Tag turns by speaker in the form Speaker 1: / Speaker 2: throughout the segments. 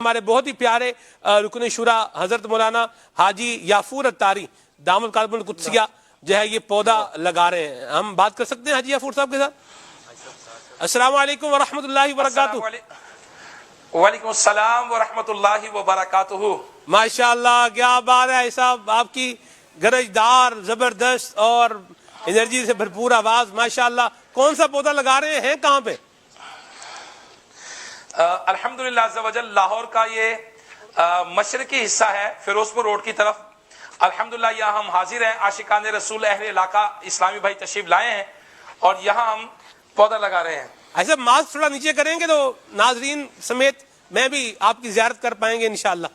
Speaker 1: ہمارے بہت ہی پیارے رکن شورا حضرت مولانا حاجی یافور اتاری دامت قلب القدسیہ جو ہے یہ پودا لگا رہے ہیں. ہم بات کر سکتے ہیں حاجی یافور صاحب کے ساتھ؟ السلام علیکم ورحمۃ اللہ وبرکاتہ.
Speaker 2: وعلیکم السلام ورحمۃ اللہ وبرکاتہ.
Speaker 1: ماشاءاللہ کیا بات ہے صاحب، آپ کی گرجدار زبردست اور انرجی سے بھرپور آواز ماشاءاللہ. کون سا پودا لگا رہے ہیں، کہاں پہ؟
Speaker 2: الحمدللہ عز و جل لاہور کا یہ مشرقی حصہ ہے، فیروز پور روڈ کی طرف. الحمدللہ یہاں ہم حاضر ہیں، عاشقان رسول اہل علاقہ اسلامی بھائی تشریف لائے ہیں اور یہاں ہم پودا لگا رہے ہیں.
Speaker 1: ایسا ماسک تھوڑا نیچے کریں گے تو ناظرین سمیت میں بھی آپ کی زیارت کر پائیں گے انشاءاللہ.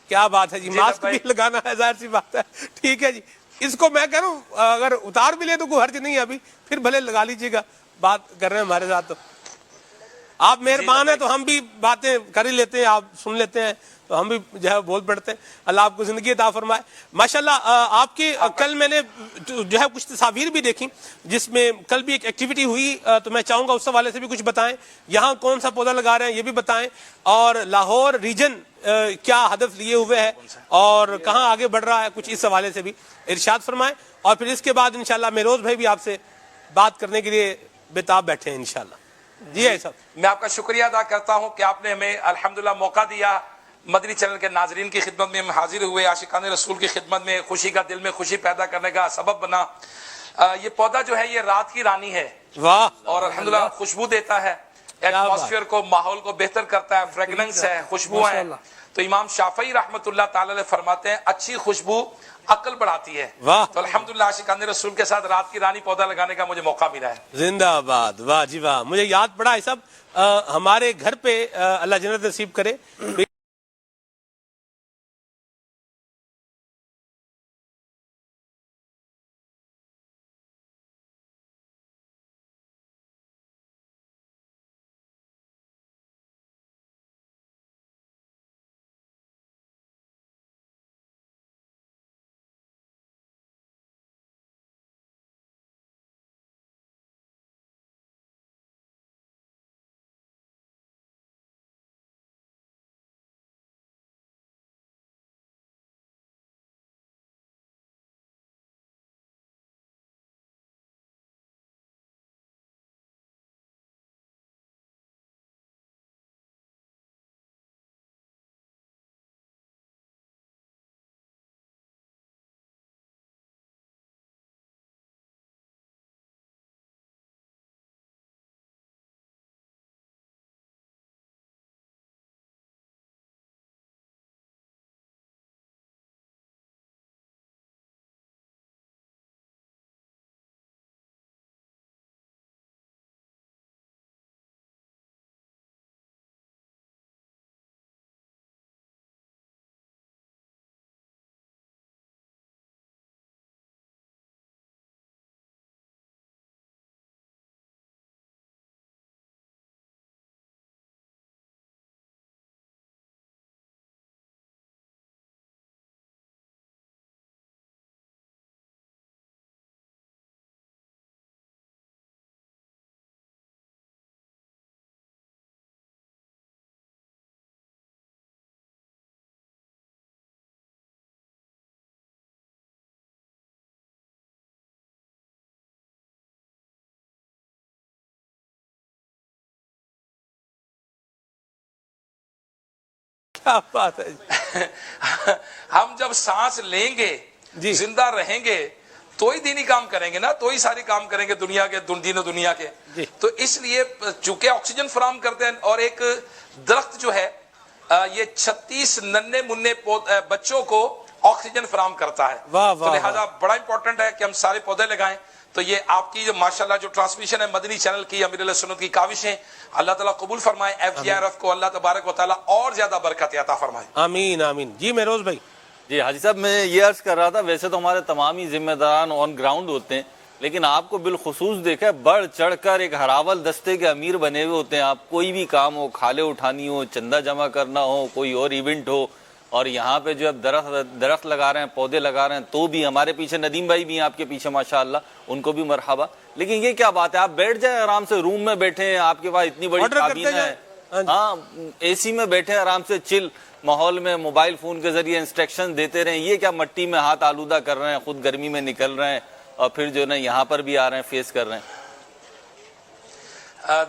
Speaker 1: کیا بات ہے جی، ماسک بھی لگانا ہے، ظاہر سی بات ہے. ٹھیک ہے جی، اس کو میں کہہ رہا ہوں اگر اتار بھی لیں تو کوئی حرج نہیں ہے، ابھی پھر بھلے لگا لیجیے گا. بات کر رہے ہیں ہمارے ساتھ تو آپ مہربان ہیں، تو ہم بھی باتیں کر ہی لیتے ہیں، آپ سن لیتے ہیں تو ہم بھی جو ہے بول پڑتے ہیں. اللہ آپ کو زندگی عطا فرمائے. ماشاءاللہ آپ کی کل میں نے جو ہے کچھ تصاویر بھی دیکھی جس میں کل بھی ایک ایکٹیویٹی ہوئی، تو میں چاہوں گا اس حوالے سے بھی کچھ بتائیں. یہاں کون سا پودا لگا رہے ہیں یہ بھی بتائیں، اور لاہور ریجن کیا ہدف لیے ہوئے ہے اور کہاں آگے بڑھ رہا ہے، کچھ اس حوالے سے بھی ارشاد فرمائیں. اور پھر اس کے بعد انشاءاللہ مہروز بھائی بھی آپ سے بات کرنے کے لیے بےتاب بیٹھے ہیں انشاءاللہ. جی ہے صاحب.
Speaker 2: میں آپ کا شکریہ ادا کرتا ہوں کہ آپ نے ہمیں الحمدللہ موقع دیا. مدنی چینل کے ناظرین کی خدمت میں ہم حاضر ہوئے، عاشقان رسول کی خدمت میں، خوشی کا دل میں خوشی پیدا کرنے کا سبب بنا. یہ پودا جو ہے یہ رات کی رانی ہے.
Speaker 1: واہ.
Speaker 2: اور الحمدللہ خوشبو دیتا ہے، ایٹماسفیئر کو، ماحول کو بہتر کرتا ہے، فریگننس ہے، خوشبو ہے. تو امام شافعی رحمۃ اللہ تعالی علیہ فرماتے ہیں اچھی خوشبو عقل بڑھاتی ہے. تو الحمدللہ عاشقان رسول کے ساتھ رات کی رانی پودا لگانے کا مجھے موقع ملا ہے.
Speaker 1: زندہ آباد. واہ جی واہ. مجھے یاد پڑا ہے سب ہمارے گھر پہ اللہ جنت نصیب کرے کیا بات ہے.
Speaker 2: ہم جب سانس لیں گے، زندہ رہیں گے تو ہی دینی کام کریں گے نا، تو ہی سارے کام کریں گے دنیا کے، دین و دنیا کے. تو اس لیے چونکہ آکسیجن فراہم کرتے ہیں، اور ایک درخت جو ہے یہ 36 ننھے منھے بچوں کو آکسیجن فراہم کرتا ہے. تو لہذا بڑا امپورٹنٹ ہے کہ ہم سارے پودے لگائیں. تو یہ آپ کی جو ماشاءاللہ جو ٹرانسمیشن ہے مدنی چینل کی، امیر علیہ سنت کی کاوشیں اللہ تعالیٰ قبول فرمائے. FGRF کو اللہ تبارک و تعالیٰ اور زیادہ برکت عطا فرمائے.
Speaker 1: آمین آمین. جی مہروز بھائی.
Speaker 3: جی حاجی صاحب، میں یہ عرض کر رہا تھا، ویسے تو ہمارے تمام ہی ذمہ داران آن گراؤنڈ ہوتے ہیں، لیکن آپ کو بالخصوص دیکھا ہے بڑھ چڑھ کر ایک ہراول دستے کے امیر بنے ہوئے ہوتے ہیں آپ. کوئی بھی کام ہو، کھالے اٹھانی ہو، چندہ جمع کرنا ہو، کوئی اور ایونٹ ہو، اور یہاں پہ جو اب درخت لگا رہے ہیں، پودے لگا رہے ہیں، تو بھی ہمارے پیچھے ندیم بھائی بھی ہیں آپ کے پیچھے ماشاءاللہ، ان کو بھی مرحبا. لیکن یہ کیا بات ہے، آپ بیٹھ جائیں آرام سے، روم میں بیٹھے ہیں، آپ کے پاس اتنی بڑی کابینہ ہے، ہاں اے سی میں بیٹھے آرام سے چل ماحول میں موبائل فون کے ذریعے انسٹرکشن دیتے رہیں، یہ کیا مٹی میں ہاتھ آلودہ کر رہے ہیں، خود گرمی میں نکل رہے ہیں اور پھر جو نا یہاں پر بھی آ رہے ہیں، فیس کر رہے ہیں؟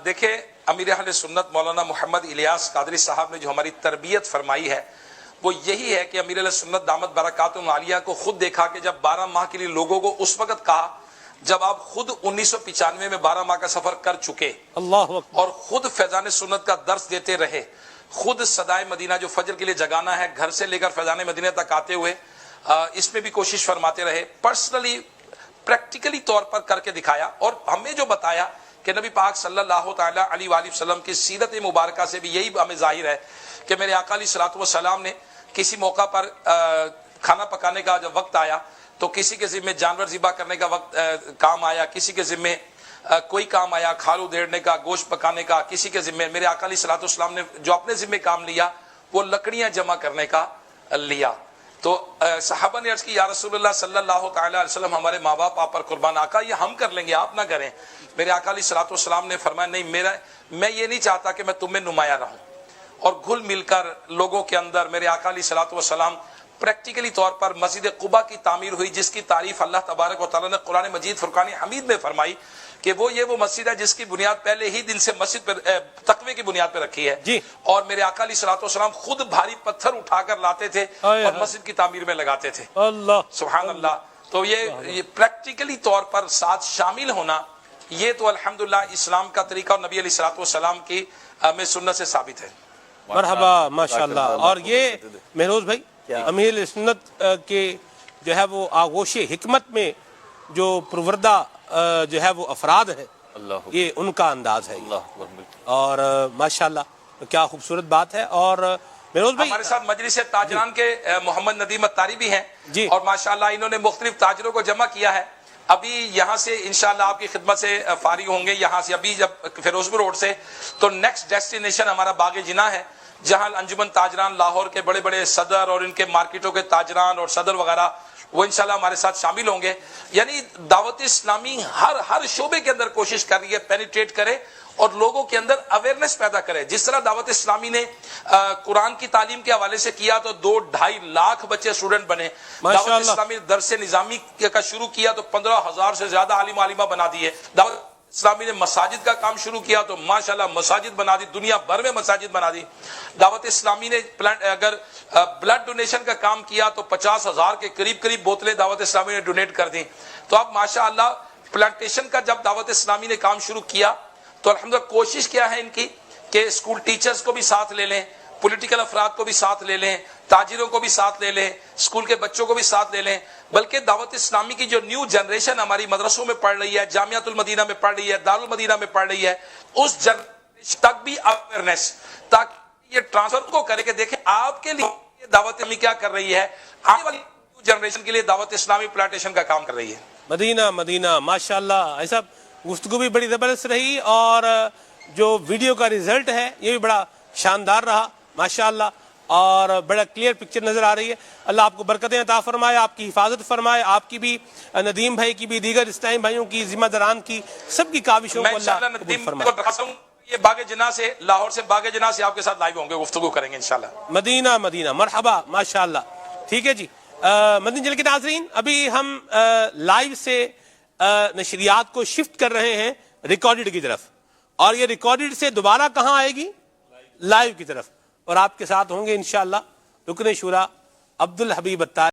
Speaker 2: دیکھیں امیر اہل سنت مولانا محمد الیاس قادری صاحب نے جو ہماری تربیت فرمائی ہے وہ یہی ہے کہ امیر اہل سنت دامت برکاتہم عالیہ کو خود دیکھا کہ جب 12 ماہ کے لیے لوگوں کو اس وقت کہا جب آپ خود 1995 میں 12 ماہ کا سفر کر چکے
Speaker 1: اللہ اکبر،
Speaker 2: اور خود فیضان سنت کا درس دیتے رہے، خود صدائے مدینہ جو فجر کے لیے جگانا ہے گھر سے لے کر فیضان مدینہ تک آتے ہوئے اس میں بھی کوشش فرماتے رہے، پرسنلی پریکٹیکلی طور پر کر کے دکھایا، اور ہمیں جو بتایا کہ نبی پاک صلی اللہ تعالی علیہ وآلہ وسلم کی سیرت مبارکہ سے بھی یہی ہمیں ظاہر ہے کہ میرے آقا علیہ الصلوۃ والسلام نے کسی موقع پر کھانا پکانے کا جب وقت آیا تو کسی کے ذمہ جانور ذبح کرنے کا وقت کام آیا، کسی کے ذمہ کوئی کام آیا کھال ادھیڑنے کا، گوشت پکانے کا، کسی کے ذمہ میرے آقا علیہ الصلوۃ والسلام نے جو اپنے ذمہ کام لیا وہ لکڑیاں جمع کرنے کا لیا۔ تو صحابہ نے عرض کی یا رسول اللہ صلی اللہ تعالی علیہ وسلم ہمارے ماں باپ آپ پر قربان، آقا یہ ہم کر لیں گے آپ نہ کریں۔ میرے آقا علیہ الصلوۃ والسلام نے فرمایا نہیں، میں یہ نہیں چاہتا کہ میں تم میں نمایاں رہوں، اور گھل مل کر لوگوں کے اندر میرے آقا علیہ الصلوۃ والسلام پریکٹیکلی طور پر مسجد قباء کی تعمیر ہوئی، جس کی تعریف اللہ تبارک و تعالیٰ نے قرآن مجید فرقان حمید میں فرمائی کہ وہ مسجد ہے جس کی بنیاد پہلے ہی دن سے مسجد پر تقوی کی بنیاد پہ رکھی ہے
Speaker 1: جی،
Speaker 2: اور میرے آقا علیہ الصلوۃ والسلام خود بھاری پتھر اٹھا کر لاتے تھے اور مسجد کی تعمیر میں لگاتے تھے۔
Speaker 1: اللہ
Speaker 2: سبحان اللہ۔ تو یہ پریکٹیکلی طور پر ساتھ شامل ہونا، یہ تو الحمدللہ اسلام کا طریقہ اور نبی علیہ الصلوۃ والسلام کی ہمیں سنت سے ثابت ہے۔
Speaker 1: مرحبا ماشاءاللہ۔ اور یہ مہروز بھائی امیر سنت کے جو ہے وہ آغوش حکمت میں جو پروردہ جو ہے وہ افراد ہے،
Speaker 3: اللہ
Speaker 1: یہ ان کا انداز ہے،
Speaker 3: اللہ
Speaker 1: اور ماشاءاللہ کیا خوبصورت بات ہے۔ اور مہروز بھائی
Speaker 2: ہمارے ساتھ مجلس تاجران کے محمد ندیم اتاری بھی ہیں
Speaker 1: جی،
Speaker 2: اور ماشاءاللہ انہوں نے مختلف تاجروں کو جمع کیا ہے۔ ابھی یہاں سے انشاءاللہ آپ کی خدمت سے فارغ ہوں گے، یہاں سے ابھی جب فیروز پور روڈ سے تو نیکسٹ ڈیسٹینیشن ہمارا باغ جناح ہے، جہاں انجمن تاجران لاہور کے بڑے بڑے صدر اور ان کے مارکیٹوں کے تاجران اور صدر وغیرہ وہ انشاءاللہ ہمارے ساتھ شامل ہوں گے۔ یعنی دعوت اسلامی ہر شعبے کے اندر کوشش کر رہی ہے پینیٹریٹ کرے اور لوگوں کے اندر اویئرنیس پیدا کرے۔ جس طرح دعوت اسلامی نے قرآن کی تعلیم کے حوالے سے کیا تو 2-2.5 لاکھ بچے اسٹوڈنٹ بنے، دعوت اسلامی نے درس نظامی کا شروع کیا تو 15,000 سے زیادہ عالم عالمہ بنا دیے، دعوت اسلامی نے مساجد کا کام شروع کیا تو ماشاءاللہ مساجد بنا دی، دنیا بھر میں مساجد بنا دی۔ دعوت اسلامی نے اگر بلڈ ڈونیشن کا کام کیا تو 50,000 کے قریب بوتلیں دعوت اسلامی نے ڈونیٹ کر دیں۔ تو اب ماشاءاللہ پلانٹیشن کا جب دعوت اسلامی نے کام شروع کیا تو الحمدللہ کوشش کیا ہے ان کی کہ اسکول ٹیچرز کو بھی ساتھ لے لیں، پولیٹیکل افراد کو بھی ساتھ لے لیں، تاجروں کو بھی ساتھ لے لیں، اسکول کے بچوں کو بھی ساتھ لے لیں، بلکہ دعوت اسلامی کی جو نیو جنریشن ہماری مدرسوں میں پڑھ رہی ہے، جامعۃ المدینہ میں پڑھ رہی ہے، دارالمدینہ میں پڑھ رہی ہے، اس جنریشن تک بھی اویئرنیس، تاکہ یہ ٹرانسفر کو کرے کہ دیکھیں آپ کے لیے یہ دعوت اسلامی کیا کر رہی ہے، آنے والی نیو جنریشن کے لیے دعوت اسلامی پلانٹیشن کا کام کر رہی ہے۔
Speaker 1: مدینہ ماشاءاللہ ایسا گفتگو بھی بڑی زبردست رہی، اور جو ویڈیو کا ریزلٹ ہے یہ بھی بڑا شاندار رہا ماشاءاللہ، اور بڑا کلیئر پکچر نظر آ رہی ہے۔ اللہ آپ کو برکتیں عطا فرمائے، آپ کی حفاظت فرمائے، آپ کی بھی، ندیم بھائی کی بھی، دیگر اسلامی بھائیوں کی، ذمہ داران کی، سب کی کاوشوں کو اللہ قبول فرمائے۔
Speaker 2: یہ باغ جناح سے، لاہور سے باغ جناح سے آپ کے ساتھ لائیو ہوں گے، گفتگو کریں گے انشاءاللہ۔
Speaker 1: مدینہ مرحبا ماشاءاللہ۔ ٹھیک ہے جی، مدنی چینل کے ناظرین، ابھی ہم لائیو سے نشریات کو شفٹ کر رہے ہیں ریکارڈڈ کی طرف، اور یہ ریکارڈڈ سے دوبارہ کہاں آئے گی؟ لائیو کی طرف، اور آپ کے ساتھ ہوں گے انشاءاللہ رکن شورا عبدالحبیب اتاری۔